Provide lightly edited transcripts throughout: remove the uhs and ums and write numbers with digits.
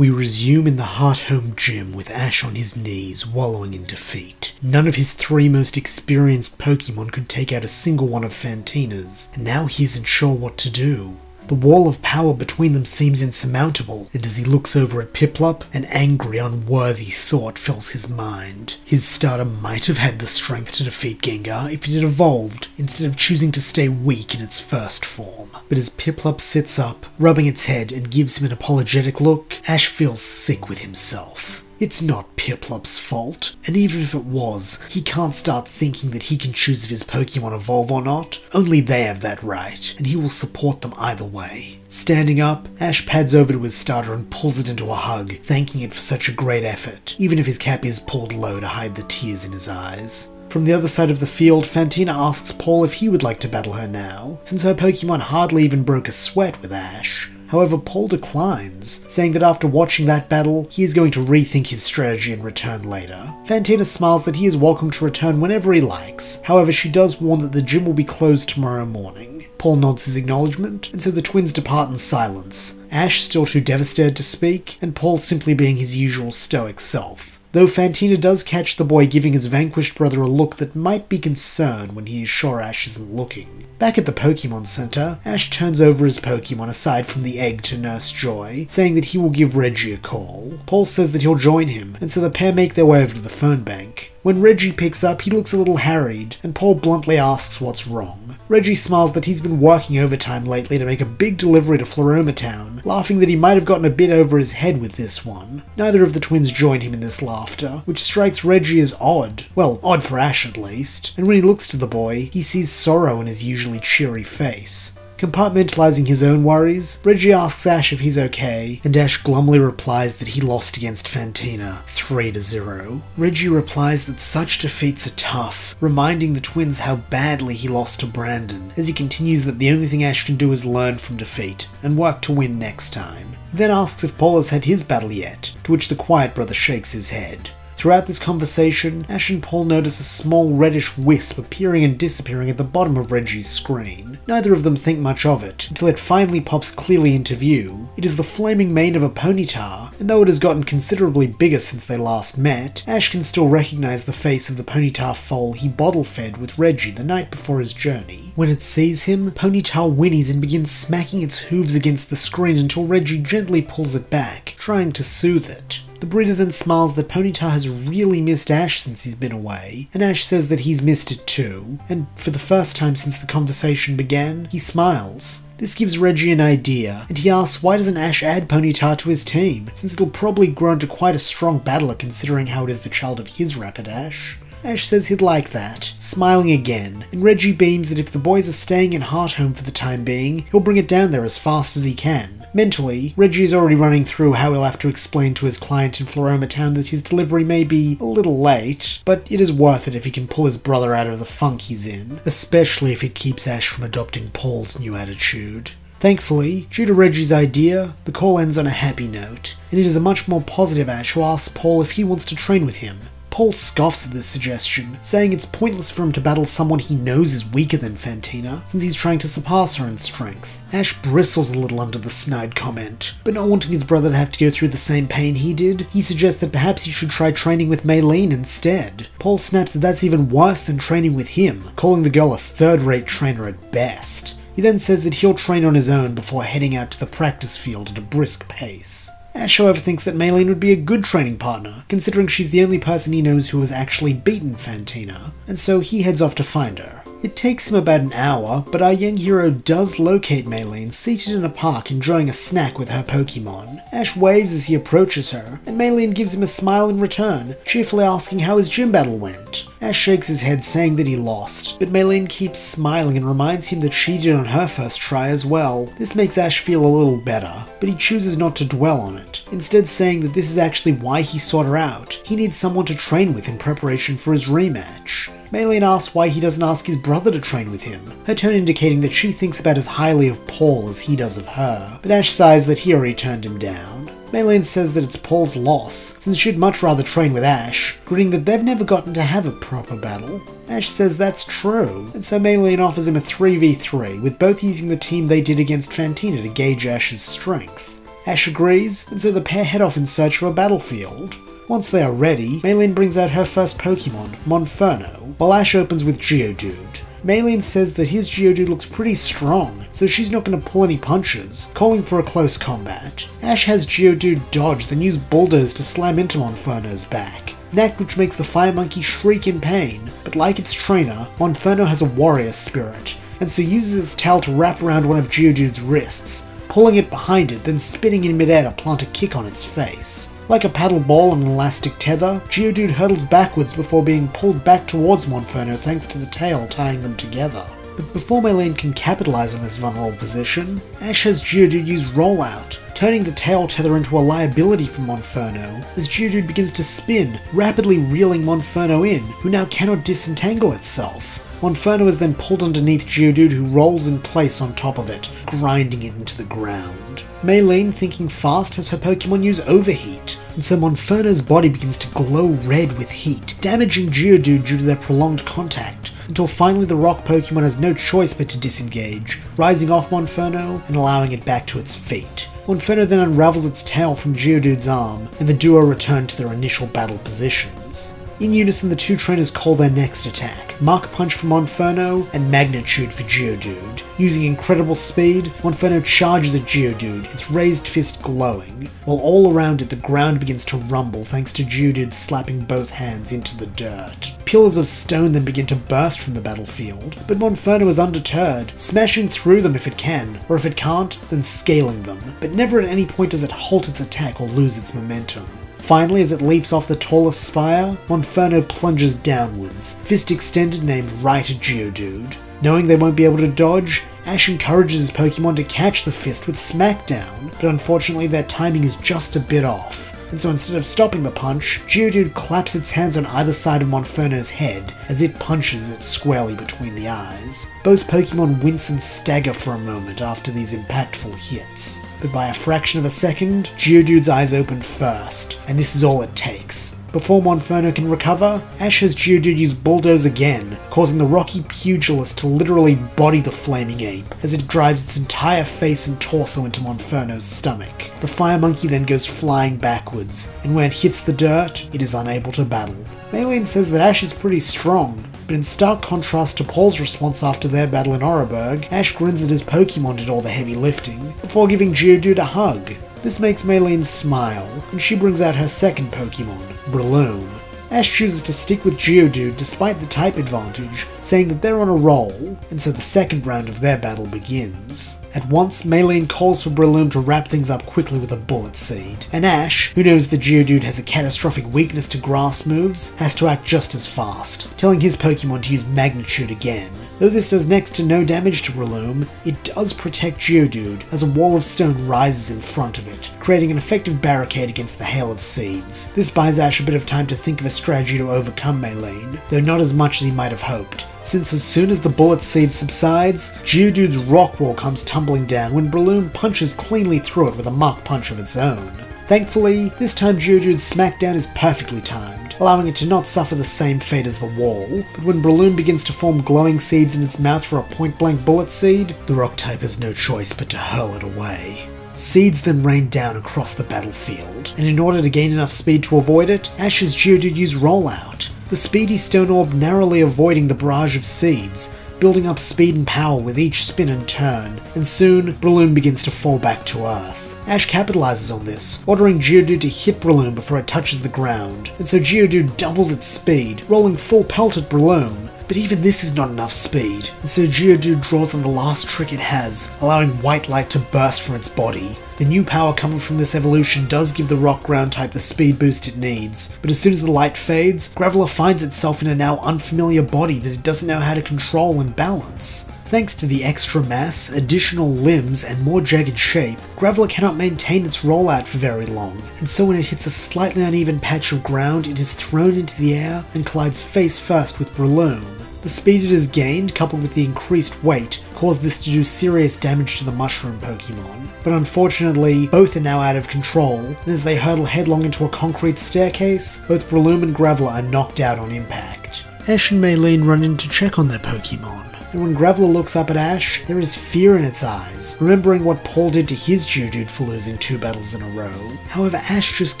We resume in the Heart Home gym with Ash on his knees, wallowing in defeat. None of his 3 most experienced Pokemon could take out a single one of Fantina's, and now he isn't sure what to do. The wall of power between them seems insurmountable, and as he looks over at Piplup, an angry, unworthy thought fills his mind. His starter might have had the strength to defeat Gengar if it had evolved, instead of choosing to stay weak in its first form. But as Piplup sits up, rubbing its head and gives him an apologetic look, Ash feels sick with himself. It's not Piplup's fault, and even if it was, he can't start thinking that he can choose if his Pokemon evolve or not. Only they have that right, and he will support them either way. Standing up, Ash pads over to his starter and pulls it into a hug, thanking it for such a great effort, even if his cap is pulled low to hide the tears in his eyes. From the other side of the field, Fantina asks Paul if he would like to battle her now, since her Pokemon hardly even broke a sweat with Ash. However, Paul declines, saying that after watching that battle, he is going to rethink his strategy and return later. Fantina smiles that he is welcome to return whenever he likes, however she does warn that the gym will be closed tomorrow morning. Paul nods his acknowledgement, and so the twins depart in silence, Ash still too devastated to speak, and Paul simply being his usual stoic self. Though Fantina does catch the boy giving his vanquished brother a look that might be concerned when he is sure Ash isn't looking. Back at the Pokemon Center, Ash turns over his Pokemon aside from the egg to Nurse Joy, saying that he will give Reggie a call. Paul says that he'll join him, and so the pair make their way over to the phone bank. When Reggie picks up, he looks a little harried, and Paul bluntly asks what's wrong. Reggie smiles that he's been working overtime lately to make a big delivery to Floroma Town, laughing that he might have gotten a bit over his head with this one. Neither of the twins join him in this laughter, which strikes Reggie as odd. Well, odd for Ash at least. And when he looks to the boy, he sees sorrow in his usually cheery face. Compartmentalizing his own worries, Reggie asks Ash if he's okay, and Ash glumly replies that he lost against Fantina, 3-0. Reggie replies that such defeats are tough, reminding the twins how badly he lost to Brandon, as he continues that the only thing Ash can do is learn from defeat, and work to win next time. He then asks if Paul has had his battle yet, to which the quiet brother shakes his head. Throughout this conversation, Ash and Paul notice a small reddish wisp appearing and disappearing at the bottom of Reggie's screen. Neither of them think much of it, until it finally pops clearly into view. It is the flaming mane of a Ponyta, and though it has gotten considerably bigger since they last met, Ash can still recognize the face of the Ponyta foal he bottle-fed with Reggie the night before his journey. When it sees him, Ponyta whinnies and begins smacking its hooves against the screen until Reggie gently pulls it back, trying to soothe it. The breeder then smiles that Ponyta has really missed Ash since he's been away, and Ash says that he's missed it too, and for the first time since the conversation began, he smiles. This gives Reggie an idea, and he asks why doesn't Ash add Ponyta to his team, since it'll probably grow into quite a strong battler considering how it is the child of his Rapidash. Ash says he'd like that, smiling again, and Reggie beams that if the boys are staying in Heart Home for the time being, he'll bring it down there as fast as he can. Mentally, Reggie is already running through how he'll have to explain to his client in Floroma Town that his delivery may be a little late, but it is worth it if he can pull his brother out of the funk he's in, especially if it keeps Ash from adopting Paul's new attitude. Thankfully, due to Reggie's idea, the call ends on a happy note, and it is a much more positive Ash who asks Paul if he wants to train with him. Paul scoffs at this suggestion, saying it's pointless for him to battle someone he knows is weaker than Fantina, since he's trying to surpass her in strength. Ash bristles a little under the snide comment, but not wanting his brother to have to go through the same pain he did, he suggests that perhaps he should try training with Maylene instead. Paul snaps that that's even worse than training with him, calling the girl a third-rate trainer at best. He then says that he'll train on his own before heading out to the practice field at a brisk pace. Ash, however, thinks that Maylene would be a good training partner, considering she's the only person he knows who has actually beaten Fantina, and so he heads off to find her. It takes him about an hour, but our young hero does locate Maylene seated in a park enjoying a snack with her Pokemon. Ash waves as he approaches her, and Maylene gives him a smile in return, cheerfully asking how his gym battle went. Ash shakes his head saying that he lost, but Maylene keeps smiling and reminds him that she did on her first try as well. This makes Ash feel a little better, but he chooses not to dwell on it, instead saying that this is actually why he sought her out. He needs someone to train with in preparation for his rematch. Maylene asks why he doesn't ask his brother to train with him, her tone indicating that she thinks about as highly of Paul as he does of her, but Ash sighs that he already turned him down. Maylene says that it's Paul's loss, since she'd much rather train with Ash, grinning that they've never gotten to have a proper battle. Ash says that's true, and so Maylene offers him a 3v3, with both using the team they did against Fantina to gauge Ash's strength. Ash agrees, and so the pair head off in search of a battlefield. Once they are ready, Maylene brings out her first Pokemon, Monferno, while Ash opens with Geodude. Maylene says that his Geodude looks pretty strong, so she's not going to pull any punches, calling for a close combat. Ash has Geodude dodge, then use Bulldoze to slam into Monferno's back, an act which makes the Fire Monkey shriek in pain, but like its trainer, Monferno has a warrior spirit, and so uses its tail to wrap around one of Geodude's wrists, pulling it behind it, then spinning in midair to plant a kick on its face. Like a paddle ball on an elastic tether, Geodude hurtles backwards before being pulled back towards Monferno thanks to the tail tying them together. But before Maylene can capitalize on this vulnerable position, Ash has Geodude use Rollout, turning the tail tether into a liability for Monferno, as Geodude begins to spin, rapidly reeling Monferno in, who now cannot disentangle itself. Monferno is then pulled underneath Geodude, who rolls in place on top of it, grinding it into the ground. Maylene, thinking fast, has her Pokemon use Overheat, and so Monferno's body begins to glow red with heat, damaging Geodude due to their prolonged contact, until finally the rock Pokemon has no choice but to disengage, rising off Monferno and allowing it back to its feet. Monferno then unravels its tail from Geodude's arm, and the duo return to their initial battle positions. In unison, the two trainers call their next attack, Mach Punch for Monferno and Magnitude for Geodude. Using incredible speed, Monferno charges at Geodude, its raised fist glowing, while all around it the ground begins to rumble thanks to Geodude slapping both hands into the dirt. Pillars of stone then begin to burst from the battlefield, but Monferno is undeterred, smashing through them if it can, or if it can't, then scaling them, but never at any point does it halt its attack or lose its momentum. Finally, as it leaps off the tallest spire, Monferno plunges downwards, fist extended and aimed right at Geodude. Knowing they won't be able to dodge, Ash encourages his Pokemon to catch the fist with Smackdown, but unfortunately their timing is just a bit off. And so instead of stopping the punch, Geodude claps its hands on either side of Monferno's head as it punches it squarely between the eyes. Both Pokemon wince and stagger for a moment after these impactful hits, but by a fraction of a second, Geodude's eyes open first, and this is all it takes. Before Monferno can recover, Ash has Geodude use Bulldoze again, causing the rocky pugilist to literally body the flaming ape, as it drives its entire face and torso into Monferno's stomach. The Fire Monkey then goes flying backwards, and when it hits the dirt, it is unable to battle. Maylene says that Ash is pretty strong, but in stark contrast to Paul's response after their battle in Oreburgh, Ash grins that his Pokemon did all the heavy lifting, before giving Geodude a hug. This makes Maylene smile, and she brings out her second Pokemon, Breloom. Ash chooses to stick with Geodude despite the type advantage, saying that they're on a roll, and so the second round of their battle begins. At once, Maylene calls for Breloom to wrap things up quickly with a Bullet Seed, and Ash, who knows that Geodude has a catastrophic weakness to grass moves, has to act just as fast, telling his Pokemon to use Magnitude again. Though this does next to no damage to Breloom, it does protect Geodude as a wall of stone rises in front of it, creating an effective barricade against the hail of seeds. This buys Ash a bit of time to think of a strategy to overcome Maylene, though not as much as he might have hoped, since as soon as the Bullet Seed subsides, Geodude's rock wall comes tumbling down when Breloom punches cleanly through it with a Mach Punch of its own. Thankfully, this time Geodude's smackdown is perfectly timed, allowing it to not suffer the same fate as the wall, but when Breloom begins to form glowing seeds in its mouth for a point-blank Bullet Seed, the rock type has no choice but to hurl it away. Seeds then rain down across the battlefield, and in order to gain enough speed to avoid it, Ash's Geodude use Rollout, the speedy stone orb narrowly avoiding the barrage of seeds, building up speed and power with each spin and turn, and soon, Breloom begins to fall back to Earth. Ash capitalizes on this, ordering Geodude to hit Breloom before it touches the ground, and so Geodude doubles its speed, rolling full pelt at Breloom. But even this is not enough speed, and so Geodude draws on the last trick it has, allowing white light to burst from its body. The new power coming from this evolution does give the rock ground type the speed boost it needs, but as soon as the light fades, Graveler finds itself in a now unfamiliar body that it doesn't know how to control and balance. Thanks to the extra mass, additional limbs, and more jagged shape, Graveler cannot maintain its rollout for very long, and so when it hits a slightly uneven patch of ground, it is thrown into the air and collides face first with Breloom. The speed it has gained, coupled with the increased weight, caused this to do serious damage to the mushroom Pokemon, but unfortunately, both are now out of control, and as they hurtle headlong into a concrete staircase, both Breloom and Graveler are knocked out on impact. Ash and Maylene run in to check on their Pokemon, and when Graveler looks up at Ash, there is fear in its eyes, remembering what Paul did to his Geodude for losing 2 battles in a row. However, Ash just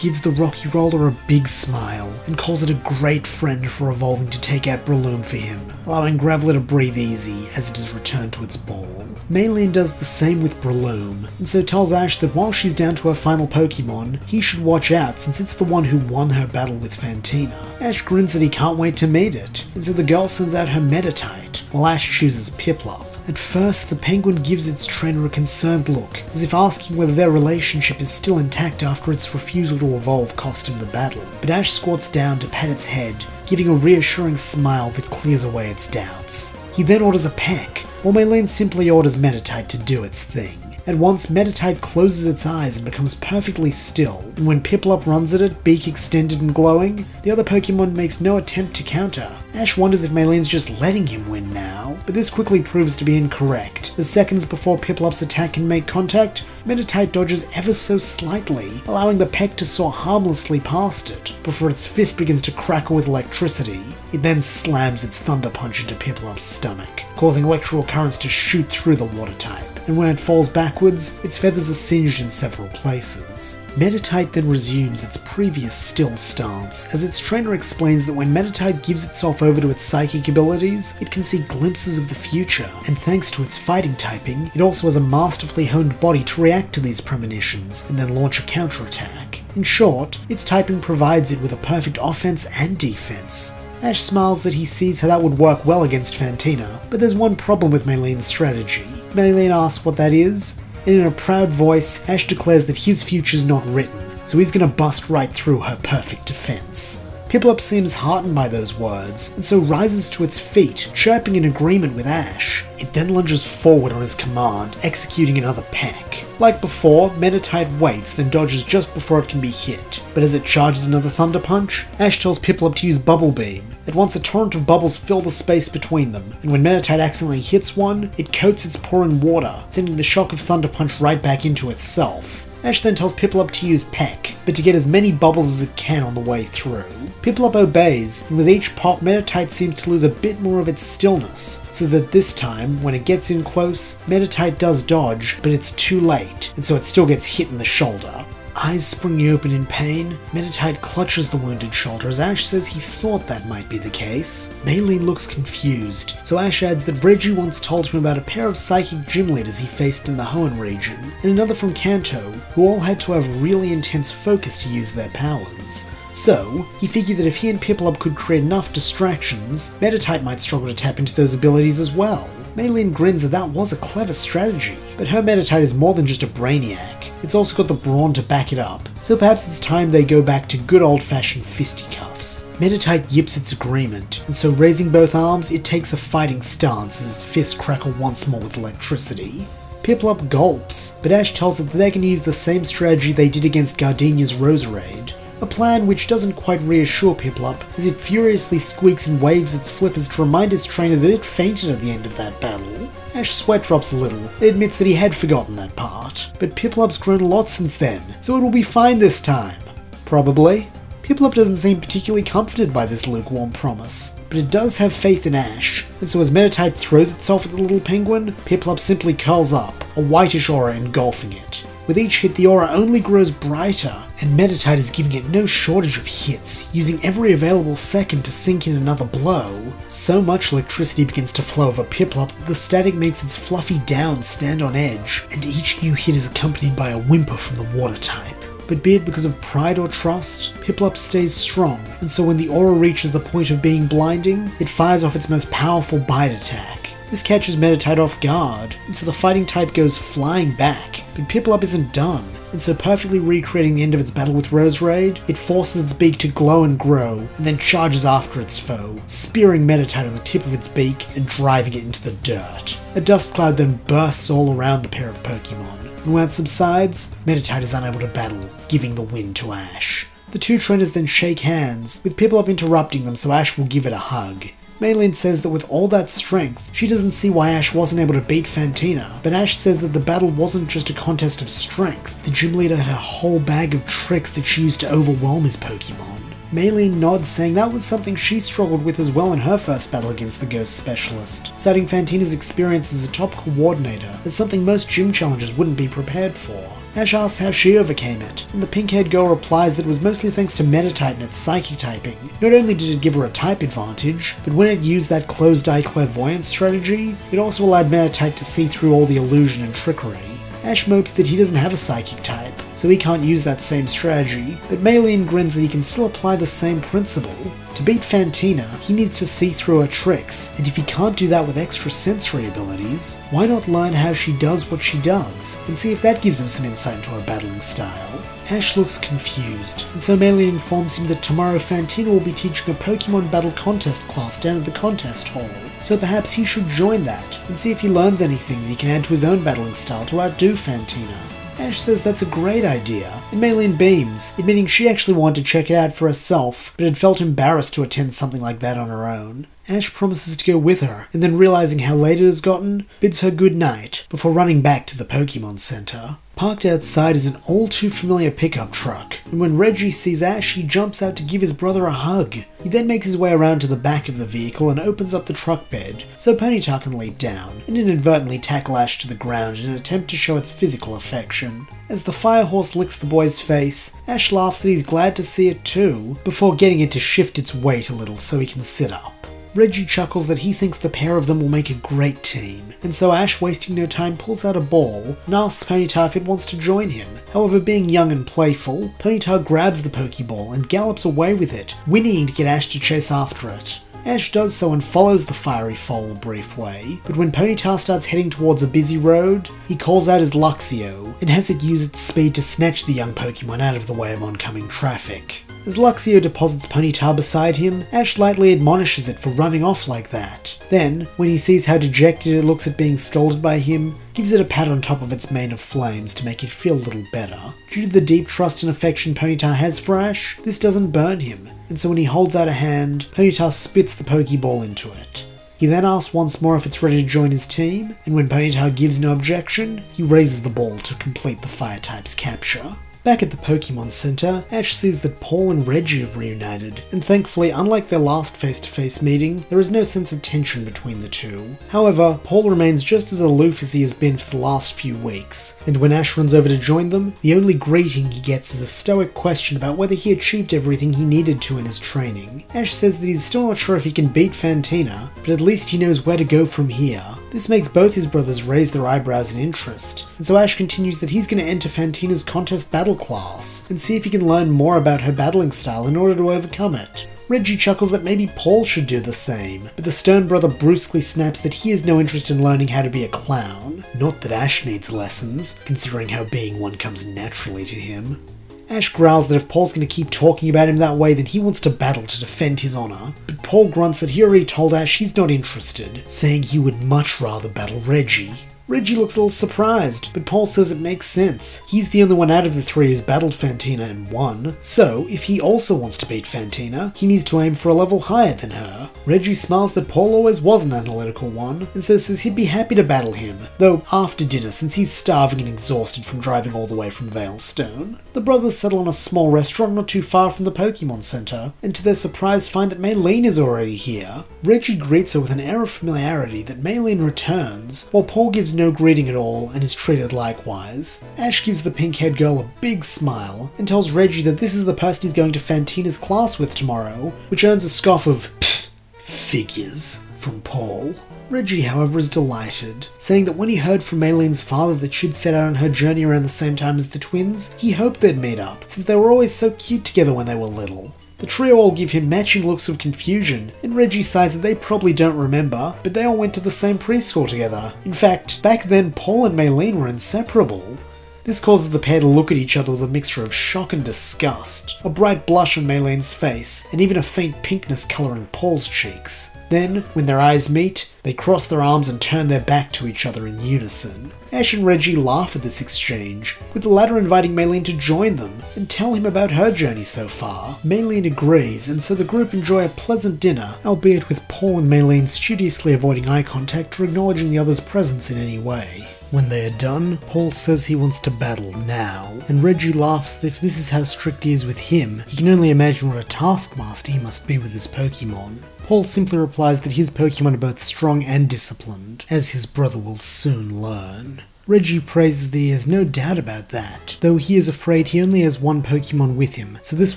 gives the Rocky Roller a big smile, and calls it a great friend for evolving to take out Breloom for him, allowing Graveler to breathe easy as it is returned to its ball. Maylene does the same with Breloom, and so tells Ash that while she's down to her final Pokemon, he should watch out since it's the one who won her battle with Fantina. Ash grins that he can't wait to meet it, and so the girl sends out her Meditite, while Ash chooses Piplup. At first, the penguin gives its trainer a concerned look, as if asking whether their relationship is still intact after its refusal to evolve cost him the battle, but Ash squats down to pat its head, giving a reassuring smile that clears away its doubts. He then orders a peck, while Maylene simply orders Meditite to do its thing. At once, Meditite closes its eyes and becomes perfectly still, and when Piplup runs at it, beak extended and glowing, the other Pokemon makes no attempt to counter. Ash wonders if Maylene's just letting him win now, but this quickly proves to be incorrect, as seconds before Piplup's attack can make contact, Meditite dodges ever so slightly, allowing the peck to soar harmlessly past it, before its fist begins to crackle with electricity. It then slams its Thunder Punch into Piplup's stomach, causing electrical currents to shoot through the water type, and when it falls backwards, its feathers are singed in several places. Meditite then resumes its previous still stance, as its trainer explains that when Meditite gives itself over to its psychic abilities, it can see glimpses of the future, and thanks to its fighting typing, it also has a masterfully honed body to react to these premonitions, and then launch a counterattack. In short, its typing provides it with a perfect offense and defense. Ash smiles that he sees how that would work well against Fantina, but there's one problem with Maylene's strategy. Maylene asks what that is, and in a proud voice, Ash declares that his future's not written, so he's gonna bust right through her perfect defense. Piplup seems heartened by those words, and so rises to its feet, chirping in agreement with Ash. It then lunges forward on his command, executing another peck. Like before, Meditite waits, then dodges just before it can be hit, but as it charges another Thunder Punch, Ash tells Piplup to use Bubble Beam. At once a torrent of bubbles fill the space between them, and when Meditite accidentally hits one, it coats its paw in water, sending the shock of Thunder Punch right back into itself. Ash then tells Piplup to use Peck, but to get as many bubbles as it can on the way through. Piplup obeys, and with each pop, Meditite seems to lose a bit more of its stillness, so that this time, when it gets in close, Meditite does dodge, but it's too late, and so it still gets hit in the shoulder. Eyes springy open in pain, Meditite clutches the wounded shoulder as Ash says he thought that might be the case. Maylene looks confused, so Ash adds that Reggie once told him about a pair of psychic gym leaders he faced in the Hoenn region, and another from Kanto, who all had to have really intense focus to use their powers. So, he figured that if he and Piplup could create enough distractions, Meditite might struggle to tap into those abilities as well. Maylene grins that that was a clever strategy, but her Meditite is more than just a brainiac. It's also got the brawn to back it up, so perhaps it's time they go back to good old-fashioned fisticuffs. Meditite yips its agreement, and so raising both arms, it takes a fighting stance as its fists crackle once more with electricity. Piplup gulps, but Ash tells it that they can use the same strategy they did against Gardenia's Roserade. A plan which doesn't quite reassure Piplup, as it furiously squeaks and waves its flippers to remind its trainer that it fainted at the end of that battle. Ash sweat drops a little, and admits that he had forgotten that part, but Piplup's grown a lot since then, so it will be fine this time. Probably. Piplup doesn't seem particularly comforted by this lukewarm promise, but it does have faith in Ash, and so as Meditite throws itself at the little penguin, Piplup simply curls up, a whitish aura engulfing it. With each hit, the aura only grows brighter, and Meditite is giving it no shortage of hits, using every available second to sink in another blow. So much electricity begins to flow over Piplup that the static makes its fluffy down stand on edge, and each new hit is accompanied by a whimper from the water type. But be it because of pride or trust, Piplup stays strong, and so when the aura reaches the point of being blinding, it fires off its most powerful bite attack. This catches Meditite off guard, and so the fighting type goes flying back, but Piplup isn't done, and so perfectly recreating the end of its battle with Roserade, it forces its beak to glow and grow, and then charges after its foe, spearing Meditite on the tip of its beak and driving it into the dirt. A dust cloud then bursts all around the pair of Pokemon, and when it subsides, Meditite is unable to battle, giving the win to Ash. The two trainers then shake hands, with Piplup interrupting them so Ash will give it a hug. Maylene says that with all that strength, she doesn't see why Ash wasn't able to beat Fantina, but Ash says that the battle wasn't just a contest of strength. The gym leader had a whole bag of tricks that she used to overwhelm his Pokemon. Maylene nods, saying that was something she struggled with as well in her first battle against the Ghost Specialist, citing Fantina's experience as a top coordinator as something most gym challengers wouldn't be prepared for. Ash asks how she overcame it, and the pink-haired girl replies that it was mostly thanks to Meditite and its psychic typing. Not only did it give her a type advantage, but when it used that closed-eye clairvoyance strategy, it also allowed Meditite to see through all the illusion and trickery. Ash mopes that he doesn't have a psychic type, so he can't use that same strategy, but Maylene grins that he can still apply the same principle. To beat Fantina, he needs to see through her tricks, and if he can't do that with extra sensory abilities, why not learn how she does what she does, and see if that gives him some insight into her battling style? Ash looks confused, and so Maylene informs him that tomorrow Fantina will be teaching a Pokemon Battle Contest class down at the contest hall, so perhaps he should join that, and see if he learns anything that he can add to his own battling style to outdo Fantina. Ash says that's a great idea, and Maylene beams, admitting she actually wanted to check it out for herself, but had felt embarrassed to attend something like that on her own. Ash promises to go with her, and then realizing how late it has gotten, bids her good night, before running back to the Pokemon Center. Parked outside is an all-too-familiar pickup truck, and when Reggie sees Ash, he jumps out to give his brother a hug. He then makes his way around to the back of the vehicle and opens up the truck bed, so Ponyta can leap down, and inadvertently tackle Ash to the ground in an attempt to show its physical affection. As the fire horse licks the boy's face, Ash laughs that he's glad to see it too, before getting it to shift its weight a little so he can sit up. Reggie chuckles that he thinks the pair of them will make a great team, and so Ash, wasting no time, pulls out a ball and asks Ponyta if it wants to join him. However, being young and playful, Ponyta grabs the Pokeball and gallops away with it, whinnying to get Ash to chase after it. Ash does so and follows the fiery foal a brief way, but when Ponyta starts heading towards a busy road, he calls out his Luxio and has it use its speed to snatch the young Pokemon out of the way of oncoming traffic. As Luxio deposits Ponyta beside him, Ash lightly admonishes it for running off like that. Then, when he sees how dejected it looks at being scolded by him, gives it a pat on top of its mane of flames to make it feel a little better. Due to the deep trust and affection Ponyta has for Ash, this doesn't burn him, and so when he holds out a hand, Ponyta spits the Pokeball into it. He then asks once more if it's ready to join his team, and when Ponyta gives no objection, he raises the ball to complete the Fire-type's capture. Back at the Pokemon Center, Ash sees that Paul and Reggie have reunited, and thankfully, unlike their last face-to-face meeting, there is no sense of tension between the two. However, Paul remains just as aloof as he has been for the last few weeks, and when Ash runs over to join them, the only greeting he gets is a stoic question about whether he achieved everything he needed to in his training. Ash says that he's still not sure if he can beat Fantina, but at least he knows where to go from here. This makes both his brothers raise their eyebrows in interest, and so Ash continues that he's going to enter Fantina's contest battle class, and see if he can learn more about her battling style in order to overcome it. Reggie chuckles that maybe Paul should do the same, but the stern brother brusquely snaps that he has no interest in learning how to be a clown. Not that Ash needs lessons, considering how being one comes naturally to him. Ash growls that if Paul's going to keep talking about him that way, then he wants to battle to defend his honor, but Paul grunts that he already told Ash he's not interested, saying he would much rather battle Reggie. Reggie looks a little surprised, but Paul says it makes sense. He's the only one out of the three who's battled Fantina and won, so if he also wants to beat Fantina, he needs to aim for a level higher than her. Reggie smiles that Paul always was an analytical one, and so says he'd be happy to battle him, though after dinner since he's starving and exhausted from driving all the way from Veilstone. The brothers settle on a small restaurant not too far from the Pokemon Center, and to their surprise find that Maylene is already here. Reggie greets her with an air of familiarity that Maylene returns, while Paul gives no greeting at all and is treated likewise. Ash gives the pink-haired girl a big smile and tells Reggie that this is the person he's going to Fantina's class with tomorrow, which earns a scoff of "Pfft, figures" from Paul. Reggie, however, is delighted, saying that when he heard from Maylene's father that she'd set out on her journey around the same time as the twins, he hoped they'd meet up, since they were always so cute together when they were little. The trio all give him matching looks of confusion, and Reggie sighs that they probably don't remember, but they all went to the same preschool together. In fact, back then Paul and Maylene were inseparable. This causes the pair to look at each other with a mixture of shock and disgust, a bright blush on Maylene's face, and even a faint pinkness colouring Paul's cheeks. Then, when their eyes meet, they cross their arms and turn their back to each other in unison. Ash and Reggie laugh at this exchange, with the latter inviting Maylene to join them and tell him about her journey so far. Maylene agrees, and so the group enjoy a pleasant dinner, albeit with Paul and Maylene studiously avoiding eye contact or acknowledging the other's presence in any way. When they are done, Paul says he wants to battle now, and Reggie laughs that if this is how strict he is with him, he can only imagine what a taskmaster he must be with his Pokemon. Paul simply replies that his Pokemon are both strong and disciplined, as his brother will soon learn. Reggie praises that he has no doubt about that, though he is afraid he only has one Pokemon with him, so this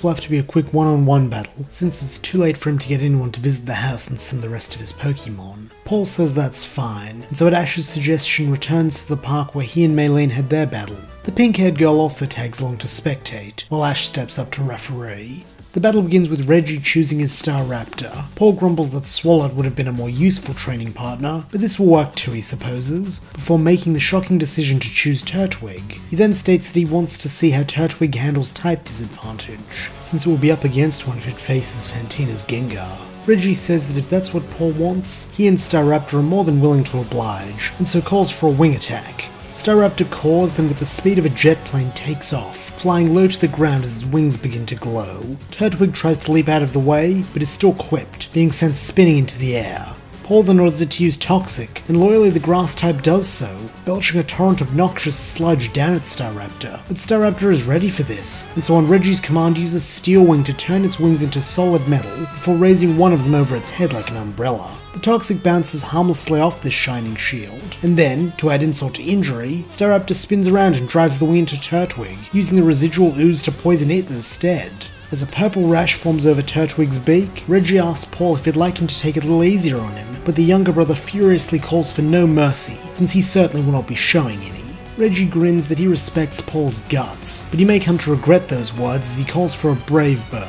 will have to be a quick one-on-one battle, since it's too late for him to get anyone to visit the house and send the rest of his Pokemon. Paul says that's fine, and so at Ash's suggestion returns to the park where he and Maylene had their battle. The pink-haired girl also tags along to spectate, while Ash steps up to referee. The battle begins with Reggie choosing his Staraptor. Paul grumbles that Swalot would have been a more useful training partner, but this will work too, he supposes, before making the shocking decision to choose Turtwig. He then states that he wants to see how Turtwig handles type disadvantage, since it will be up against one if it faces Fantina's Gengar. Reggie says that if that's what Paul wants, he and Staraptor are more than willing to oblige, and so calls for a wing attack. Staraptor caws, then with the speed of a jet plane takes off, flying low to the ground as its wings begin to glow. Turtwig tries to leap out of the way, but is still clipped, being sent spinning into the air. Paul then orders it to use Toxic, and loyally the grass type does so, belching a torrent of noxious sludge down at Staraptor. But Staraptor is ready for this, and so on Reggie's command uses Steel Wing to turn its wings into solid metal, before raising one of them over its head like an umbrella. The Toxic bounces harmlessly off this shining shield, and then, to add insult to injury, Staraptor spins around and drives the wing into Turtwig, using the residual ooze to poison it instead. As a purple rash forms over Turtwig's beak, Reggie asks Paul if he'd like him to take it a little easier on him, but the younger brother furiously calls for no mercy, since he certainly will not be showing any. Reggie grins that he respects Paul's guts, but he may come to regret those words as he calls for a brave bird.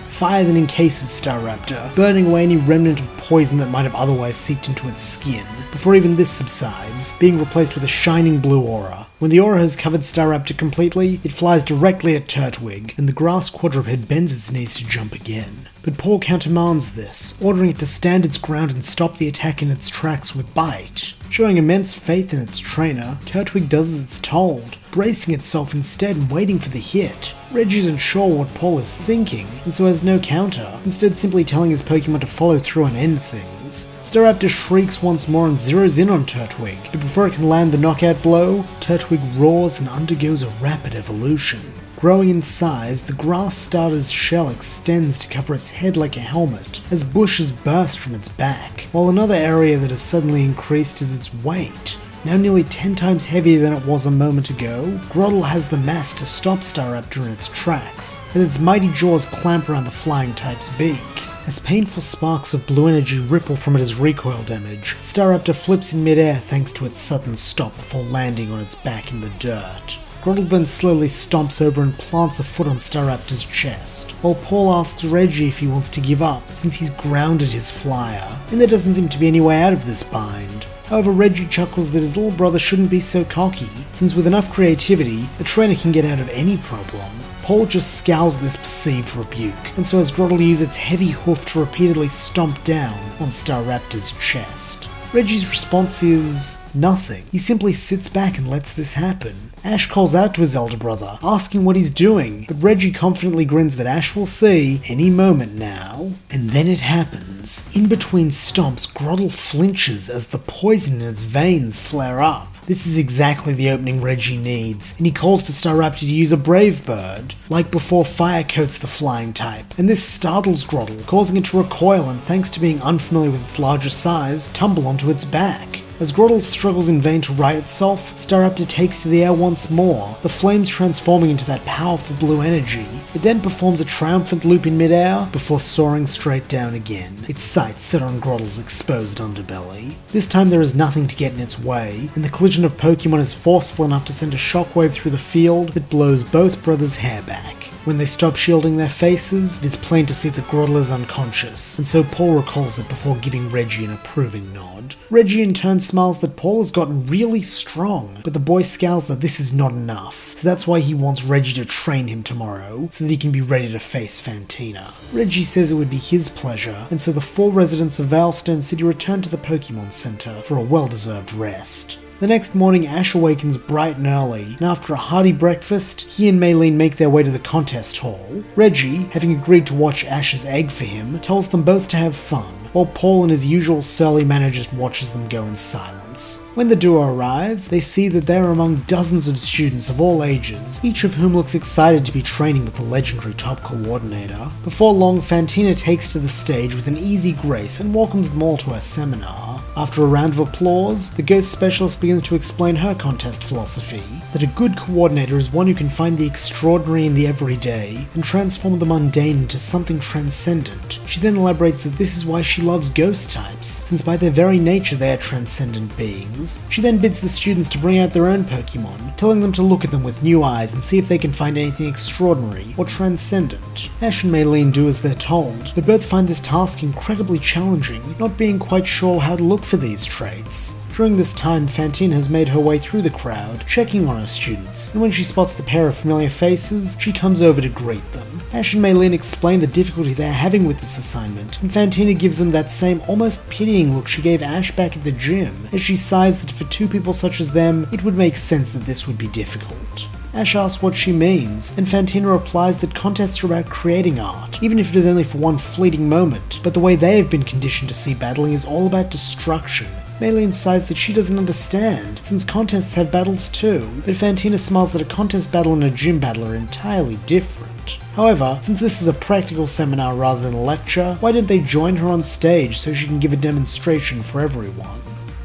Fire then encases Staraptor, burning away any remnant of poison that might have otherwise seeped into its skin, before even this subsides, being replaced with a shining blue aura. When the aura has covered Staraptor completely, it flies directly at Turtwig, and the grass quadruped bends its knees to jump again. But Paul countermands this, ordering it to stand its ground and stop the attack in its tracks with Bite. Showing immense faith in its trainer, Turtwig does as it's told, bracing itself instead and waiting for the hit. Reggie isn't sure what Paul is thinking, and so has no counter, instead simply telling his Pokemon to follow through and end things. Staraptor shrieks once more and zeroes in on Turtwig, but before it can land the knockout blow, Turtwig roars and undergoes a rapid evolution. Growing in size, the grass starter's shell extends to cover its head like a helmet, as bushes burst from its back, while another area that has suddenly increased is its weight. Now nearly 10 times heavier than it was a moment ago, Groddle has the mass to stop Staraptor in its tracks, as its mighty jaws clamp around the flying type's beak. As painful sparks of blue energy ripple from it as recoil damage, Staraptor flips in midair thanks to its sudden stop before landing on its back in the dirt. Groddle then slowly stomps over and plants a foot on Staraptor's chest, while Paul asks Reggie if he wants to give up, since he's grounded his flyer, and there doesn't seem to be any way out of this bind. However, Reggie chuckles that his little brother shouldn't be so cocky, since with enough creativity, a trainer can get out of any problem. Paul just scowls at this perceived rebuke, and so has Groddle use its heavy hoof to repeatedly stomp down on Staraptor's chest. Reggie's response is nothing. He simply sits back and lets this happen. Ash calls out to his elder brother, asking what he's doing, but Reggie confidently grins that Ash will see any moment now. And then it happens. In between stomps, Groddle flinches as the poison in its veins flare up. This is exactly the opening Reggie needs, and he calls to Staraptor to use a Brave Bird. Like before, fire coats the flying type, and this startles Groddle, causing it to recoil and, thanks to being unfamiliar with its larger size, tumble onto its back. As Groddle struggles in vain to right itself, Staraptor takes to the air once more, the flames transforming into that powerful blue energy. It then performs a triumphant loop in midair, before soaring straight down again, its sights set on Groddle's exposed underbelly. This time there is nothing to get in its way, and the collision of Pokemon is forceful enough to send a shockwave through the field that blows both brothers' hair back. When they stop shielding their faces, it is plain to see that Groddle is unconscious, and so Paul recalls it before giving Reggie an approving nod. Reggie in turn smiles that Paul has gotten really strong, but the boy scowls that this is not enough, so that's why he wants Reggie to train him tomorrow, so that he can be ready to face Fantina. Reggie says it would be his pleasure, and so the 4 residents of Veilstone City return to the Pokemon Center for a well-deserved rest. The next morning, Ash awakens bright and early, and after a hearty breakfast, he and Maylene make their way to the contest hall. Reggie, having agreed to watch Ash's egg for him, tells them both to have fun, while Paul in his usual surly manner just watches them go in silence. students. When the duo arrive, they see that they are among dozens of students of all ages, each of whom looks excited to be training with the legendary top coordinator. Before long, Fantina takes to the stage with an easy grace and welcomes them all to her seminar. After a round of applause, the ghost specialist begins to explain her contest philosophy, that a good coordinator is one who can find the extraordinary in the everyday and transform the mundane into something transcendent. She then elaborates that this is why she loves ghost types, since by their very nature they are transcendent beings. She then bids the students to bring out their own Pokemon, telling them to look at them with new eyes and see if they can find anything extraordinary or transcendent. Ash and Maylene do as they're told, but both find this task incredibly challenging, not being quite sure how to look for these traits. During this time, Fantina has made her way through the crowd, checking on her students, and when she spots the pair of familiar faces, she comes over to greet them. Ash and Maylene explain the difficulty they are having with this assignment, and Fantina gives them that same almost pitying look she gave Ash back at the gym, as she sighs that for two people such as them, it would make sense that this would be difficult. Ash asks what she means, and Fantina replies that contests are about creating art, even if it is only for one fleeting moment, but the way they have been conditioned to see battling is all about destruction. Maylene sighs that she doesn't understand, since contests have battles too, but Fantina smiles that a contest battle and a gym battle are entirely different. However, since this is a practical seminar rather than a lecture, why don't they join her on stage so she can give a demonstration for everyone?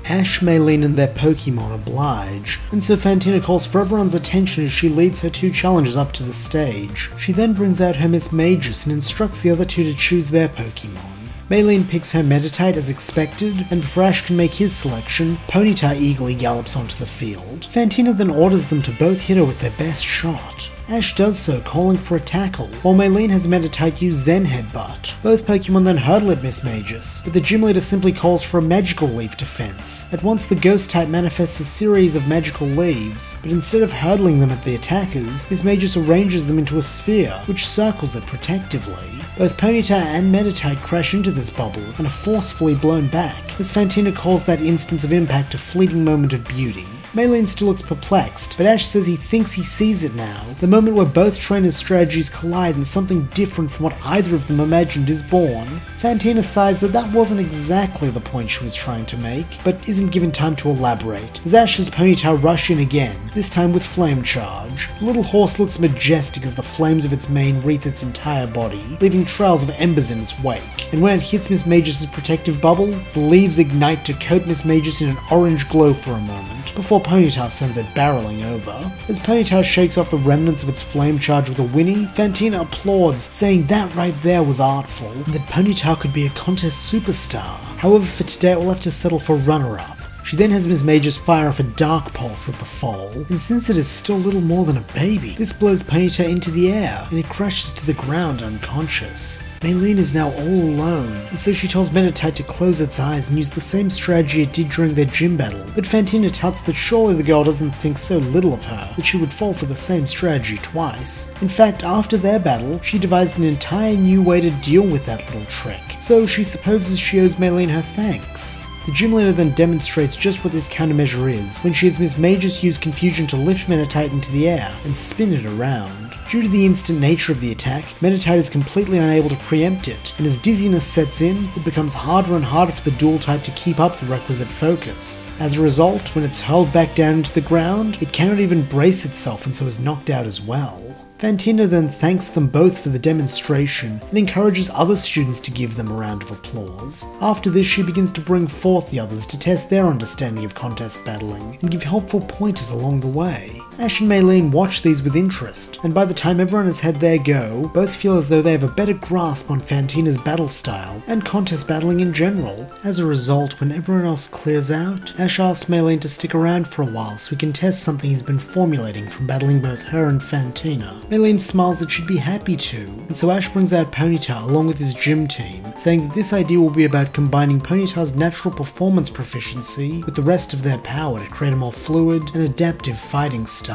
Ash, Maylene and their Pokemon oblige, and so Fantina calls for everyone's attention as she leads her two challengers up to the stage. She then brings out her Miss Magus and instructs the other two to choose their Pokemon. Maylene picks her Meditite as expected, and before Ash can make his selection, Ponyta eagerly gallops onto the field. Fantina then orders them to both hit her with their best shot. Ash does so, calling for a tackle, while Maylene has Meditite use Zen Headbutt. Both Pokemon then hurdle at Miss Magus, but the gym leader simply calls for a Magical Leaf defense. At once the Ghost type manifests a series of magical leaves, but instead of hurdling them at the attackers, Miss Magus arranges them into a sphere, which circles it protectively. Both Ponyta and Meditite crash into this bubble and are forcefully blown back, as Fantina calls that instance of impact a fleeting moment of beauty. Maylene still looks perplexed, but Ash says he thinks he sees it now, the moment where both trainers' strategies collide and something different from what either of them imagined is born. Fantina sighs that wasn't exactly the point she was trying to make, but isn't given time to elaborate, as Ash has Ponyta rush in again, this time with Flame Charge. The little horse looks majestic as the flames of its mane wreath its entire body, leaving trails of embers in its wake, and when it hits Miss Magus' protective bubble, the leaves ignite to coat Miss Magus in an orange glow for a moment, before Ponyta sends it barreling over. As Ponyta shakes off the remnants of its flame charge with a whinny, Fantina applauds, saying that right there was artful, and that Ponyta could be a contest superstar. However, for today it will have to settle for runner-up. She then has Miss Magus fire off a Dark Pulse at the foal, and since it is still little more than a baby, this blows Ponyta into the air, and it crashes to the ground unconscious. Maylene is now all alone, and so she tells Meditite to close its eyes and use the same strategy it did during their gym battle, but Fantina touts that surely the girl doesn't think so little of her that she would fall for the same strategy twice. In fact, after their battle, she devised an entire new way to deal with that little trick, so she supposes she owes Maylene her thanks. The gym leader then demonstrates just what this countermeasure is, when she has Miss Magus use Confusion to lift Meditite into the air and spin it around. Due to the instant nature of the attack, Meditite is completely unable to preempt it, and as dizziness sets in, it becomes harder and harder for the dual type to keep up the requisite focus. As a result, when it's hurled back down into the ground, it cannot even brace itself and so is knocked out as well. Fantina then thanks them both for the demonstration and encourages other students to give them a round of applause. After this, she begins to bring forth the others to test their understanding of contest battling and give helpful pointers along the way. Ash and Maylene watch these with interest, and by the time everyone has had their go, both feel as though they have a better grasp on Fantina's battle style and contest battling in general. As a result, when everyone else clears out, Ash asks Maylene to stick around for a while so he can test something he's been formulating from battling both her and Fantina. Maylene smiles that she'd be happy to, and so Ash brings out Ponyta along with his gym team, saying that this idea will be about combining Ponyta's natural performance proficiency with the rest of their power to create a more fluid and adaptive fighting style.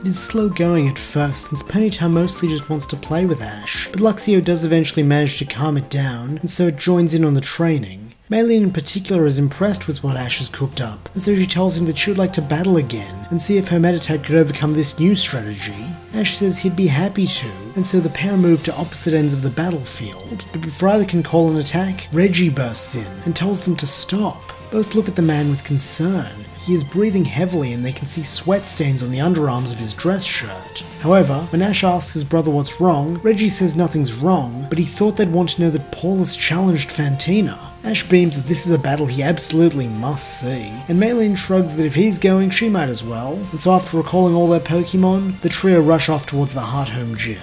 It is slow going at first, since Ponyta mostly just wants to play with Ash, but Luxio does eventually manage to calm it down, and so it joins in on the training. Maylene in particular is impressed with what Ash has cooked up, and so she tells him that she would like to battle again, and see if her Meditite could overcome this new strategy. Ash says he'd be happy to, and so the pair move to opposite ends of the battlefield, but before either can call an attack, Reggie bursts in and tells them to stop. Both look at the man with concern. He is breathing heavily and they can see sweat stains on the underarms of his dress shirt. However, when Ash asks his brother what's wrong, Reggie says nothing's wrong, but he thought they'd want to know that Paul has challenged Fantina. Ash beams that this is a battle he absolutely must see, and Maylene shrugs that if he's going, she might as well, and so after recalling all their Pokemon, the trio rush off towards the Heart Home Gym.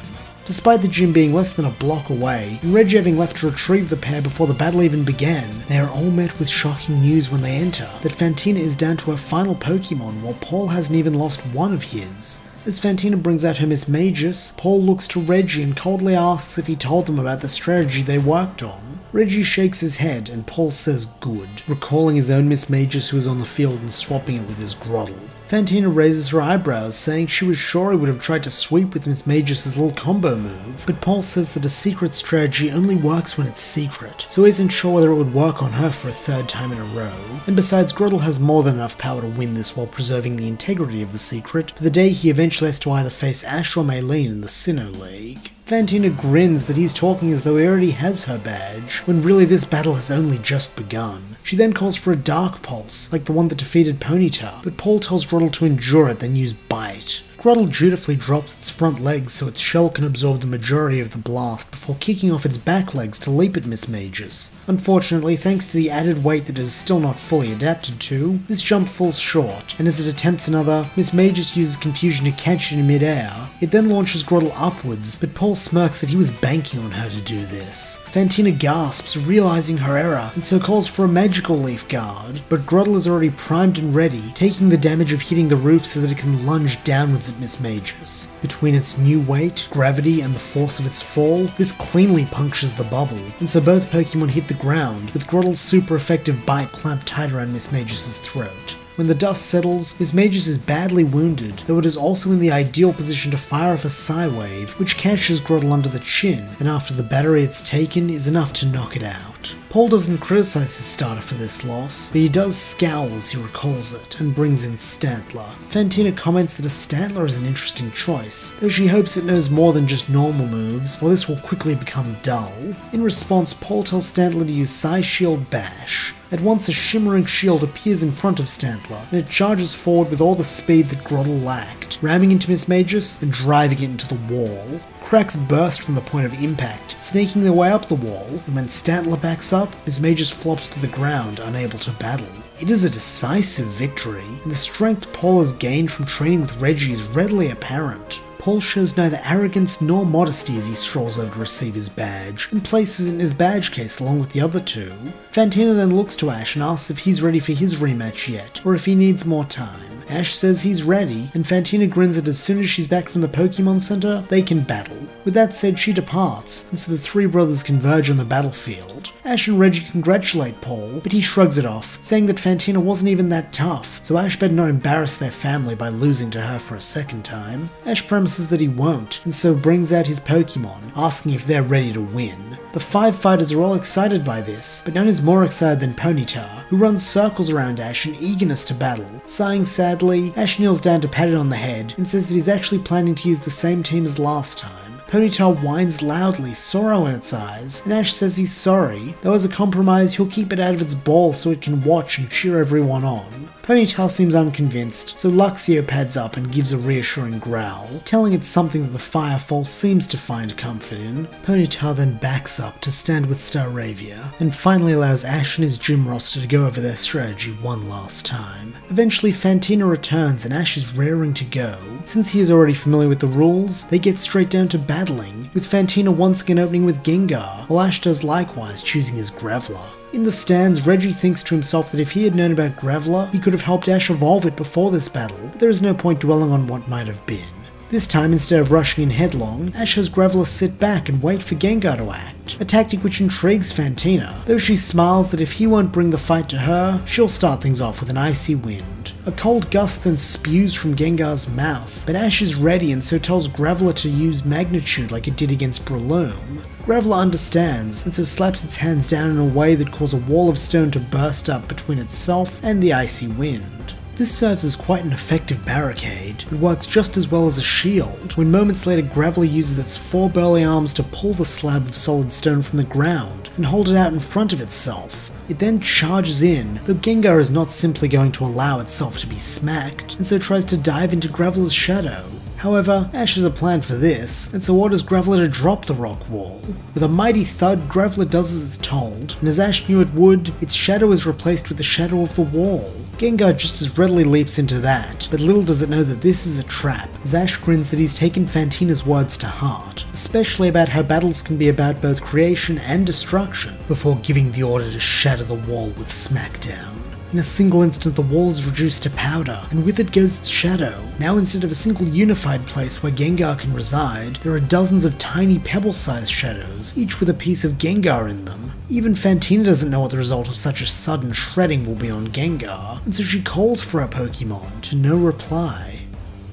Despite the gym being less than a block away, and Reggie having left to retrieve the pair before the battle even began, they are all met with shocking news when they enter, that Fantina is down to her final Pokemon while Paul hasn't even lost one of his. As Fantina brings out her Miss Magus, Paul looks to Reggie and coldly asks if he told them about the strategy they worked on. Reggie shakes his head and Paul says good, recalling his own Miss Magus who was on the field and swapping it with his Groddle. Fantina raises her eyebrows, saying she was sure he would have tried to sweep with Miss Magus' little combo move, but Paul says that a secret strategy only works when it's secret, so he isn't sure whether it would work on her for a third time in a row. And besides, Groddle has more than enough power to win this while preserving the integrity of the secret for the day he eventually has to either face Ash or Maylene in the Sinnoh League. Fantina grins that he's talking as though he already has her badge, when really this battle has only just begun. She then calls for a Dark Pulse, like the one that defeated Ponyta, but Paul tells Groddle to endure it, then use Bite. Groddle dutifully drops its front legs so its shell can absorb the majority of the blast before kicking off its back legs to leap at Miss Magus. Unfortunately, thanks to the added weight that it is still not fully adapted to, this jump falls short, and as it attempts another, Miss Magus uses confusion to catch it in midair. It then launches Groddle upwards, but Paul smirks that he was banking on her to do this. Fantina gasps, realizing her error, and so calls for a Magical Leaf Guard, but Groddle is already primed and ready, taking the damage of hitting the roof so that it can lunge downwards at Miss Magus. Between its new weight, gravity, and the force of its fall, this cleanly punctures the bubble, and so both Pokemon hit the ground, with Groddle's super effective bite clamped tight around Miss Magus' throat. When the dust settles, Miss Magus is badly wounded, though it is also in the ideal position to fire off a Psy-Wave, which catches Groddle under the chin, and after the battery it's taken is enough to knock it out. Paul doesn't criticize his starter for this loss, but he does scowl as he recalls it, and brings in Stantler. Fantina comments that a Stantler is an interesting choice, though she hopes it knows more than just normal moves, or this will quickly become dull. In response, Paul tells Stantler to use Psy-Shield Bash. At once a shimmering shield appears in front of Stantler, and it charges forward with all the speed that Groddle lacked, ramming into Miss Magus and driving it into the wall. Cracks burst from the point of impact, snaking their way up the wall, and when Stantler backs up, Miss Magus flops to the ground, unable to battle. It is a decisive victory, and the strength Paul has gained from training with Reggie is readily apparent. Paul shows neither arrogance nor modesty as he strolls over to receive his badge, and places it in his badge case along with the other two. Fantina then looks to Ash and asks if he's ready for his rematch yet, or if he needs more time. Ash says he's ready, and Fantina grins that as soon as she's back from the Pokemon Center, they can battle. With that said, she departs, and so the three brothers converge on the battlefield. Ash and Reggie congratulate Paul, but he shrugs it off, saying that Fantina wasn't even that tough, so Ash better not embarrass their family by losing to her for a second time. Ash promises that he won't, and so brings out his Pokemon, asking if they're ready to win. The five fighters are all excited by this, but none is more excited than Ponyta, who runs circles around Ash in eagerness to battle. Sighing sadly, Ash kneels down to pat it on the head and says that he's actually planning to use the same team as last time. Ponyta whines loudly, sorrow in its eyes, and Ash says he's sorry, though as a compromise he'll keep it out of its ball so it can watch and cheer everyone on. Ponyta seems unconvinced, so Luxio pads up and gives a reassuring growl, telling it something that the Firefall seems to find comfort in. Ponyta then backs up to stand with Staravia, and finally allows Ash and his gym roster to go over their strategy one last time. Eventually Fantina returns and Ash is raring to go. Since he is already familiar with the rules, they get straight down to battling, with Fantina once again opening with Gengar, while Ash does likewise, choosing his Graveler. In the stands, Reggie thinks to himself that if he had known about Graveler, he could have helped Ash evolve it before this battle, but there is no point dwelling on what might have been. This time, instead of rushing in headlong, Ash has Graveler sit back and wait for Gengar to act, a tactic which intrigues Fantina, though she smiles that if he won't bring the fight to her, she'll start things off with an icy wind. A cold gust then spews from Gengar's mouth, but Ash is ready and so tells Graveler to use Magnitude like it did against Breloom. Graveler understands, and so slaps its hands down in a way that causes a wall of stone to burst up between itself and the icy wind. This serves as quite an effective barricade. It works just as well as a shield, when moments later Graveler uses its four burly arms to pull the slab of solid stone from the ground and hold it out in front of itself. It then charges in, though Gengar is not simply going to allow itself to be smacked, and so tries to dive into Gravela's shadow. However, Ash has a plan for this, and so orders Graveler to drop the rock wall. With a mighty thud, Graveler does as it's told, and as Ash knew it would, its shadow is replaced with the shadow of the wall. Gengar just as readily leaps into that, but little does it know that this is a trap, as Ash grins that he's taken Fantina's words to heart, especially about how battles can be about both creation and destruction, before giving the order to shatter the wall with Smackdown. In a single instant, the wall is reduced to powder, and with it goes its shadow. Now instead of a single unified place where Gengar can reside, there are dozens of tiny pebble-sized shadows, each with a piece of Gengar in them. Even Fantina doesn't know what the result of such a sudden shredding will be on Gengar, and so she calls for her Pokemon, to no reply.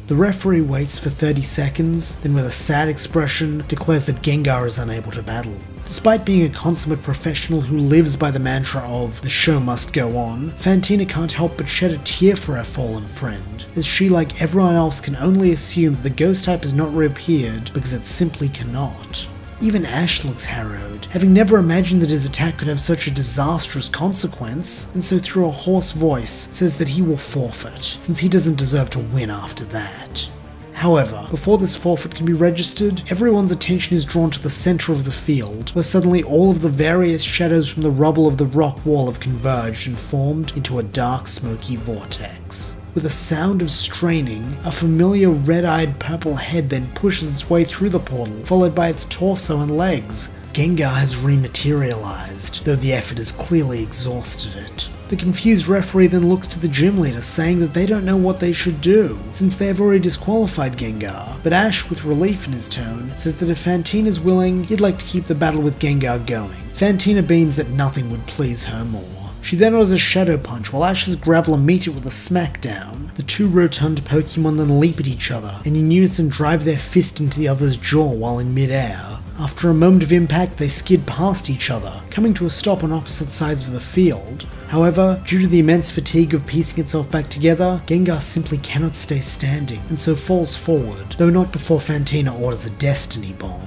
The referee waits for 30 seconds, then with a sad expression, declares that Gengar is unable to battle. Despite being a consummate professional who lives by the mantra of "the show must go on," Fantina can't help but shed a tear for her fallen friend, as she, like everyone else, can only assume that the ghost type has not reappeared because it simply cannot. Even Ash looks harrowed, having never imagined that his attack could have such a disastrous consequence, and so through a hoarse voice says that he will forfeit, since he doesn't deserve to win after that. However, before this forfeit can be registered, everyone's attention is drawn to the center of the field, where suddenly all of the various shadows from the rubble of the rock wall have converged and formed into a dark, smoky vortex. With a sound of straining, a familiar red-eyed purple head then pushes its way through the portal, followed by its torso and legs. Gengar has rematerialized, though the effort has clearly exhausted it. The confused referee then looks to the gym leader, saying that they don't know what they should do, since they have already disqualified Gengar, but Ash, with relief in his tone, says that if Fantina is willing, he'd like to keep the battle with Gengar going. Fantina beams that nothing would please her more. She then orders a Shadow Punch, while Ash's Graveler meet it with a Smackdown. The two rotund Pokemon then leap at each other, and in unison drive their fist into the other's jaw while in mid-air. After a moment of impact, they skid past each other, coming to a stop on opposite sides of the field. However, due to the immense fatigue of piecing itself back together, Gengar simply cannot stay standing, and so falls forward, though not before Fantina orders a Destiny Bond.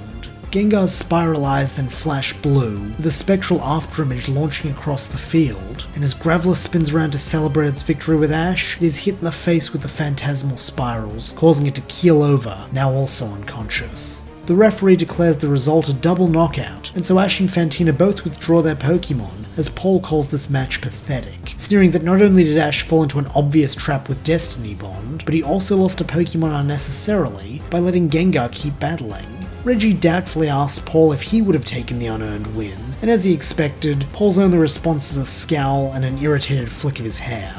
Gengar's spiral eyes then flash blue, with a spectral afterimage launching across the field, and as Graveler spins around to celebrate its victory with Ash, it is hit in the face with the phantasmal spirals, causing it to keel over, now also unconscious. The referee declares the result a double knockout, and so Ash and Fantina both withdraw their Pokemon, as Paul calls this match pathetic, sneering that not only did Ash fall into an obvious trap with Destiny Bond, but he also lost a Pokemon unnecessarily by letting Gengar keep battling. Reggie doubtfully asks Paul if he would have taken the unearned win, and as he expected, Paul's only response is a scowl and an irritated flick of his hair.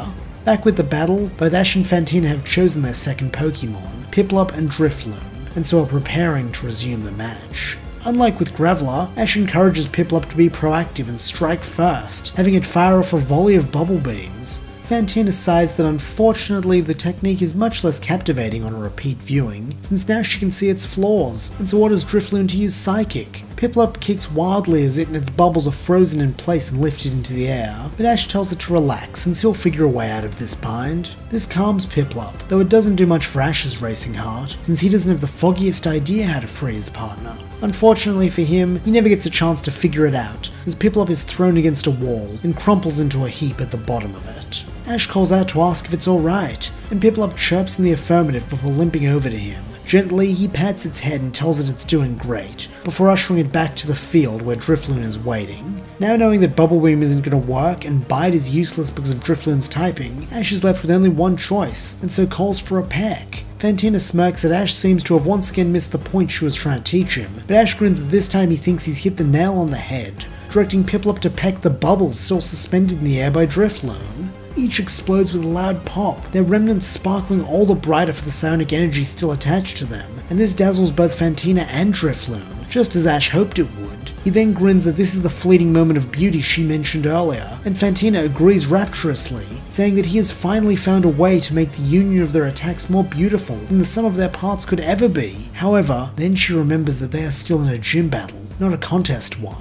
Back with the battle, both Ash and Fantina have chosen their second Pokemon, Piplup and Drifloon, and so are preparing to resume the match. Unlike with Graveler, Ash encourages Piplup to be proactive and strike first, having it fire off a volley of bubble beams. Fantina sighs that unfortunately the technique is much less captivating on a repeat viewing, since now she can see its flaws, and so orders Drifloon to use Psychic. Piplup kicks wildly as it and its bubbles are frozen in place and lifted into the air, but Ash tells it to relax since he'll figure a way out of this bind. This calms Piplup, though it doesn't do much for Ash's racing heart, since he doesn't have the foggiest idea how to free his partner. Unfortunately for him, he never gets a chance to figure it out, as Piplup is thrown against a wall and crumples into a heap at the bottom of it. Ash calls out to ask if it's alright, and Piplup chirps in the affirmative before limping over to him. Gently, he pats its head and tells it it's doing great, before ushering it back to the field where Drifloon is waiting. Now knowing that Bubble Beam isn't going to work and Bite is useless because of Drifloon's typing, Ash is left with only one choice, and so calls for a peck. Fantina smirks that Ash seems to have once again missed the point she was trying to teach him, but Ash grins that this time he thinks he's hit the nail on the head, directing Piplup to peck the bubbles still suspended in the air by Drifloon. Each explodes with a loud pop, their remnants sparkling all the brighter for the psionic energy still attached to them, and this dazzles both Fantina and Drifloon, just as Ash hoped it would. He then grins that this is the fleeting moment of beauty she mentioned earlier, and Fantina agrees rapturously, saying that he has finally found a way to make the union of their attacks more beautiful than the sum of their parts could ever be. However, then she remembers that they are still in a gym battle, not a contest one.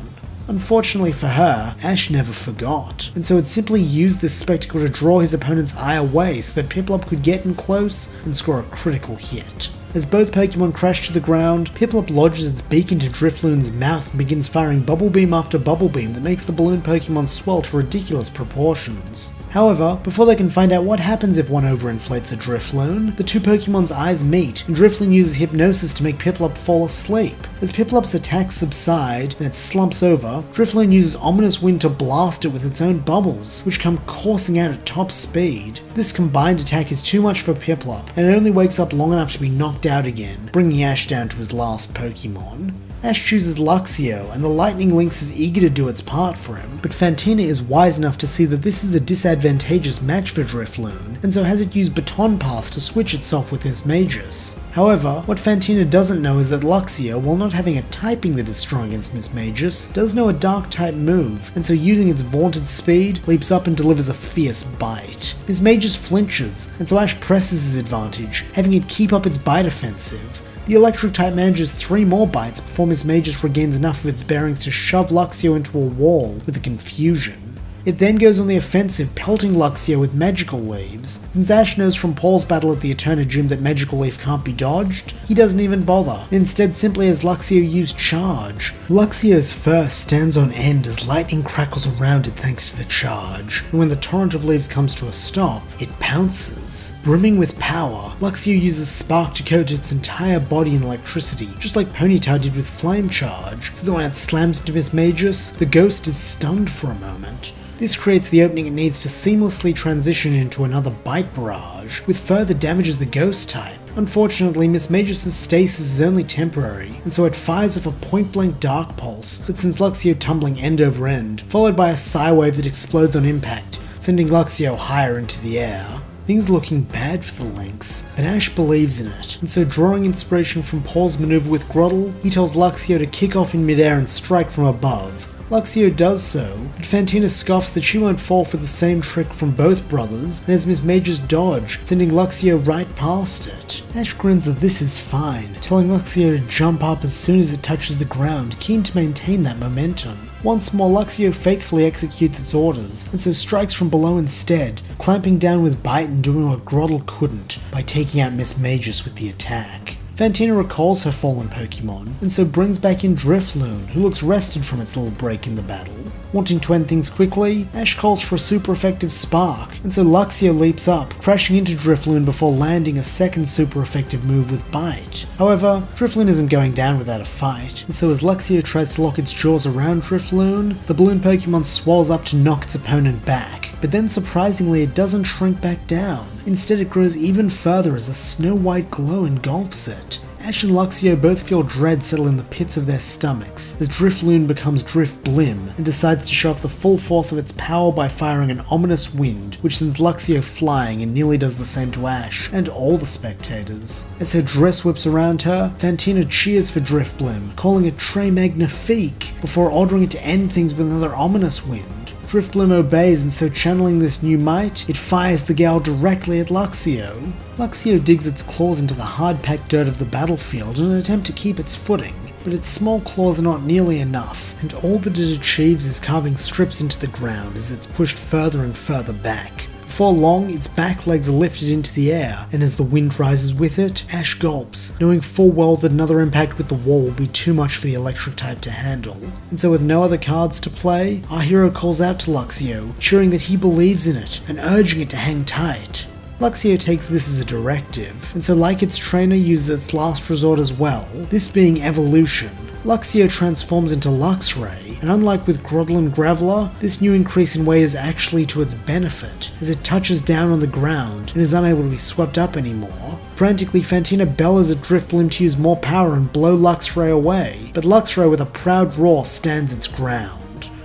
Unfortunately for her, Ash never forgot, and so it simply used this spectacle to draw his opponent's eye away so that Piplup could get in close and score a critical hit. As both Pokemon crash to the ground, Piplup lodges its beak into Drifloon's mouth and begins firing Bubble Beam after Bubble Beam that makes the balloon Pokemon swell to ridiculous proportions. However, before they can find out what happens if one overinflates a Drifloon, the two Pokemon's eyes meet, and Drifloon uses Hypnosis to make Piplup fall asleep. As Piplup's attacks subside and it slumps over, Drifloon uses Ominous Wind to blast it with its own bubbles, which come coursing out at top speed. This combined attack is too much for Piplup, and it only wakes up long enough to be knocked out again, bringing Ash down to his last Pokemon. Ash chooses Luxio, and the Lightning Lynx is eager to do its part for him, but Fantina is wise enough to see that this is a disadvantageous match for Drifloon, and so has it use Baton Pass to switch itself with Mismagius. However, what Fantina doesn't know is that Luxio, while not having a typing that is strong against Mismagius, does know a Dark-type move, and so using its vaunted speed, leaps up and delivers a fierce bite. Mismagius flinches, and so Ash presses his advantage, having it keep up its bite offensive. The Electric type manages 3 more bites before Mismagius regains enough of its bearings to shove Luxio into a wall with a confusion. It then goes on the offensive, pelting Luxio with Magical Leaves. Since Ash knows from Paul's battle at the Eterna Gym that Magical Leaf can't be dodged, he doesn't even bother, and instead simply has Luxio use Charge. Luxio's fur stands on end as lightning crackles around it thanks to the charge, and when the torrent of leaves comes to a stop, it pounces. Brimming with power, Luxio uses Spark to coat its entire body in electricity, just like Ponyta did with Flame Charge, so that when it slams into Mismagius, the ghost is stunned for a moment. This creates the opening it needs to seamlessly transition into another Bite Barrage, with further damage as the Ghost type. Unfortunately, Mismagius' stasis is only temporary, and so it fires off a point-blank Dark Pulse that sends Luxio tumbling end over end, followed by a Psywave that explodes on impact, sending Luxio higher into the air. Things are looking bad for the Lynx, but Ash believes in it, and so drawing inspiration from Paul's maneuver with Groddle, he tells Luxio to kick off in midair and strike from above. Luxio does so, but Fantina scoffs that she won't fall for the same trick from both brothers, and has Mismagius dodge, sending Luxio right past it. Ash grins that this is fine, telling Luxio to jump up as soon as it touches the ground, keen to maintain that momentum. Once more, Luxio faithfully executes its orders, and so strikes from below instead, clamping down with Bite and doing what Groddle couldn't, by taking out Mismagius with the attack. Fantina recalls her fallen Pokemon, and so brings back in Drifloon, who looks rested from its little break in the battle. Wanting to end things quickly, Ash calls for a super effective Spark, and so Luxio leaps up, crashing into Drifloon before landing a second super effective move with Bite. However, Drifloon isn't going down without a fight, and so as Luxio tries to lock its jaws around Drifloon, the balloon Pokemon swells up to knock its opponent back, but then surprisingly it doesn't shrink back down. Instead it grows even further as a snow-white glow engulfs it. Ash and Luxio both feel dread settle in the pits of their stomachs as Drifloon becomes Drifblim and decides to show off the full force of its power by firing an Ominous Wind, which sends Luxio flying and nearly does the same to Ash and all the spectators. As her dress whips around her, Fantina cheers for Drifblim, calling it Très Magnifique, before ordering it to end things with another Ominous Wind. Drifblim obeys, and so channeling this new might, it fires the gale directly at Luxio. Luxio digs its claws into the hard-packed dirt of the battlefield in an attempt to keep its footing, but its small claws are not nearly enough, and all that it achieves is carving strips into the ground as it's pushed further and further back. Before long, its back legs are lifted into the air, and as the wind rises with it, Ash gulps, knowing full well that another impact with the wall will be too much for the electric type to handle. And so with no other cards to play, our hero calls out to Luxio, cheering that he believes in it, and urging it to hang tight. Luxio takes this as a directive, and so like its trainer uses its last resort as well, this being Evolution. Luxio transforms into Luxray, and unlike with Groddle and Graveler, this new increase in weight is actually to its benefit, as it touches down on the ground and is unable to be swept up anymore. Frantically, Fantina bellows at Drifblim to use more power and blow Luxray away, but Luxray with a proud roar stands its ground.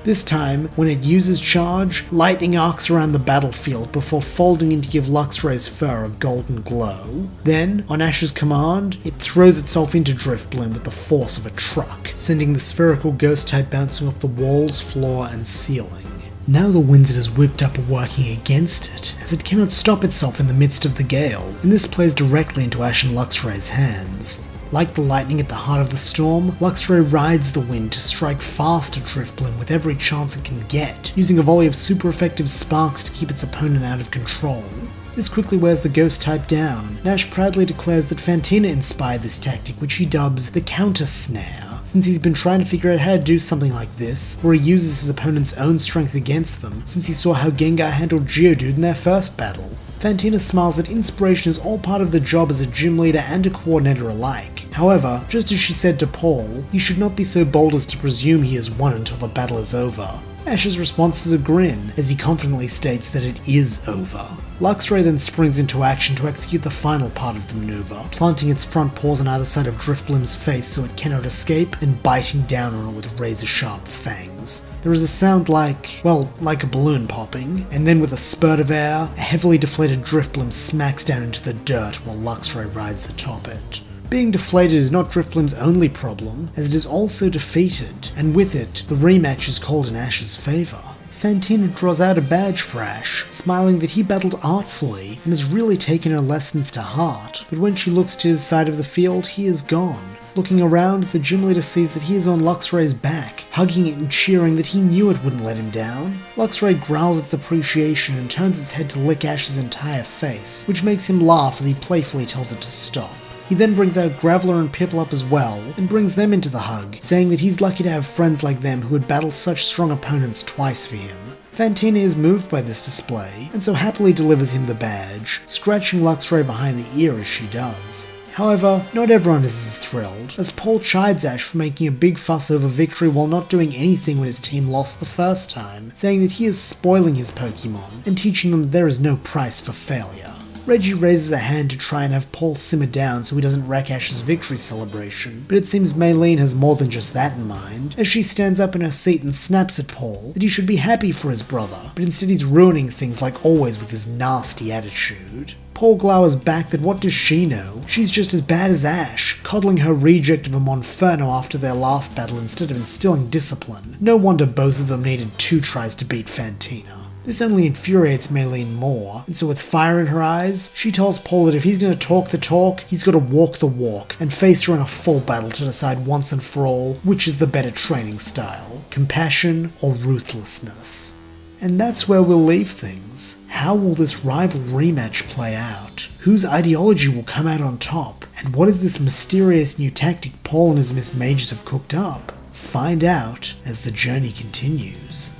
This time, when it uses Charge, lightning arcs around the battlefield before folding in to give Luxray's fur a golden glow. Then, on Ash's command, it throws itself into Drifblim with the force of a truck, sending the spherical ghost type bouncing off the walls, floor, and ceiling. Now the winds it has whipped up are working against it, as it cannot stop itself in the midst of the gale, and this plays directly into Ash and Luxray's hands. Like the lightning at the heart of the storm, Luxray rides the wind to strike fast at Drifblim with every chance it can get, using a volley of super effective sparks to keep its opponent out of control. This quickly wears the ghost type down. Nash proudly declares that Fantina inspired this tactic, which he dubs the counter snare, since he's been trying to figure out how to do something like this, where he uses his opponent's own strength against them, since he saw how Gengar handled Geodude in their first battle. Fantina smiles that inspiration is all part of the job as a gym leader and a coordinator alike. However, just as she said to Paul, he should not be so bold as to presume he has won until the battle is over. Ash's response is a grin, as he confidently states that it is over. Luxray then springs into action to execute the final part of the maneuver, planting its front paws on either side of Drifblim's face so it cannot escape, and biting down on it with razor-sharp fangs. There is a sound like a balloon popping, and then with a spurt of air, a heavily deflated Drifblim smacks down into the dirt while Luxray rides atop it. Being deflated is not Drifblim's only problem, as it is also defeated, and with it, the rematch is called in Ash's favour. Fantina draws out a badge for Ash, smiling that he battled artfully and has really taken her lessons to heart, but when she looks to his side of the field, he is gone. Looking around, the gym leader sees that he is on Luxray's back, hugging it and cheering that he knew it wouldn't let him down. Luxray growls its appreciation and turns its head to lick Ash's entire face, which makes him laugh as he playfully tells it to stop. He then brings out Graveler and Piplup as well, and brings them into the hug, saying that he's lucky to have friends like them who would battle such strong opponents twice for him. Fantina is moved by this display, and so happily delivers him the badge, scratching Luxray behind the ear as she does. However, not everyone is as thrilled, as Paul chides Ash for making a big fuss over victory while not doing anything when his team lost the first time, saying that he is spoiling his Pokemon, and teaching them that there is no price for failure. Reggie raises a hand to try and have Paul simmer down so he doesn't wreck Ash's victory celebration, but it seems Maylene has more than just that in mind, as she stands up in her seat and snaps at Paul that he should be happy for his brother, but instead he's ruining things like always with his nasty attitude. Paul glowers back that what does she know? She's just as bad as Ash, coddling her reject of a Monferno after their last battle instead of instilling discipline. No wonder both of them needed 2 tries to beat Fantina. This only infuriates Maylene more, and so with fire in her eyes, she tells Paul that if he's going to talk the talk, he's got to walk the walk, and face her in a full battle to decide once and for all which is the better training style, compassion or ruthlessness. And that's where we'll leave things. How will this rival rematch play out? Whose ideology will come out on top? And what is this mysterious new tactic Paul and his Miss Mages have cooked up? Find out as the journey continues.